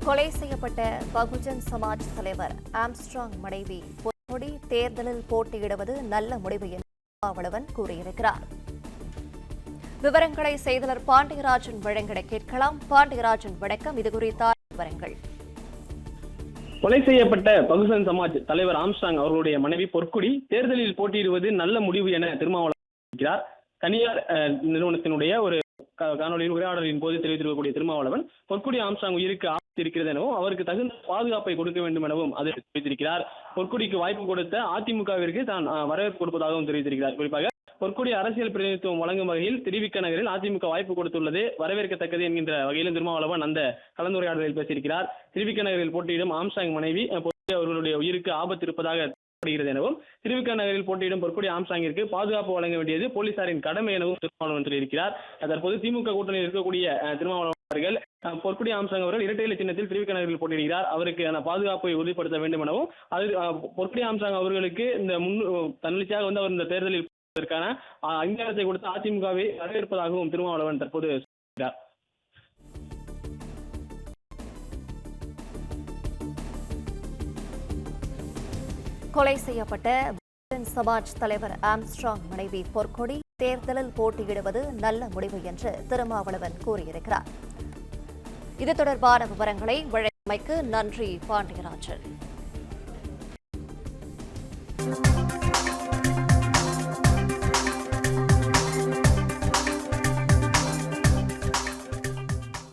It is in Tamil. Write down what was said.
கொலை செய்யப்பட்ட பகுஜன் சமாஜ் தலைவர் ஆம்ஸ்ட்ராங் மனைவி பொன்முடி தேர்தலில் போட்டியிடுவது நல்ல முடிவு என்று திருமாவளவன் கூறியிருக்கிறார். விவரங்களை செய்தியாளர் பாண்டியராஜன் வழங்கிட கேட்கலாம். பாண்டியராஜன் வணக்கம். இதுகுறித்த விவரங்கள். கொலை செய்யப்பட்ட பகுஜன் சமாஜ் தலைவர் ஆம்ஸ்ட்ராங் அவர்களுடைய மனைவி பொற்குடி தேர்தலில் போட்டியிடுவது நல்ல முடிவு என திருமாவளவன் இருக்கிறார். தனியார் நிறுவனத்தினுடைய ஒரு காணொலியில் உரையாடலின் போது தெரிவித்திருக்கக்கூடிய திருமாவளவன் பொற்குடி ஆம்ஸ்ட்ராங் உயிருக்கு ஆபத்து இருக்கிறது எனவும் அவருக்கு தகுந்த பாதுகாப்பை கொடுக்க வேண்டும் எனவும் அதை தெரிவித்திருக்கிறார். பொற்குடிக்கு வாய்ப்பு கொடுத்த அதிமுகவிற்கு தான் வரவேற்பு கொடுப்பதாகவும் தெரிவித்திருக்கிறார். குறிப்பாக பொற்குடி அரசியல் பிரதிநிதித்துவம் வழங்கும் வகையில் திருவிக நகரில் அதிமுக வாய்ப்பு கொடுத்துள்ளது வரவேற்கத்தக்கது என்கின்ற வகையிலும் திருமாவளவன் அந்த கலந்துரையாடலில் பேசியிருக்கிறார். திருவிக நகரில் போட்டியிடும் ஆம்ஸ்ட்ராங் மனைவி அவர்களுடைய உயிருக்கு ஆபத்து இருப்பதாக எனவும் திருவிக நகரில் போட்டியிடும் பொற்குடி ஆம்ஸ்ட்ராங்கிற்கு பாதுகாப்பு வழங்க வேண்டியது போலீசாரின் கடமை எனவும் திருமாவளவன் சொல்லியிருக்கிறார். தற்போது திமுக கூட்டணியில் இருக்கக்கூடிய திருமாவளவன் அவர்கள் பொற்குடி ஆம்ஸ்ட்ராங் அவர்கள் இரட்டை இலை சின்னத்தில் திருவிக நகரில் போட்டியிடுகிறார். அவருக்கு பாதுகாப்பை உறுதிப்படுத்த வேண்டும் எனவும் அது பொற்குடி ஆம்ஸ்ட்ராங் அவர்களுக்கு இந்த தன்னிச்சையாக அவர் இந்த தேர்தலில் அங்கீகாரத்தை கொடுத்த அதிமுகவை வரவேற்பதாகவும் திருமாவளவன் தற்போது சொல்கிறார். கொலை செய்யப்பட்ட பகுஜன் சமாஜ் தலைவர் ஆம்ஸ்ட்ராங் மனைவி பொற்கொடி தேர்தலில் போட்டியிடுவது நல்ல முடிவு என்று திருமாவளவன் கூறியிருக்கிறார். இது தொடர்பான விவரங்களை வழங்கியமைக்கு நன்றி பாண்டியராஜன்.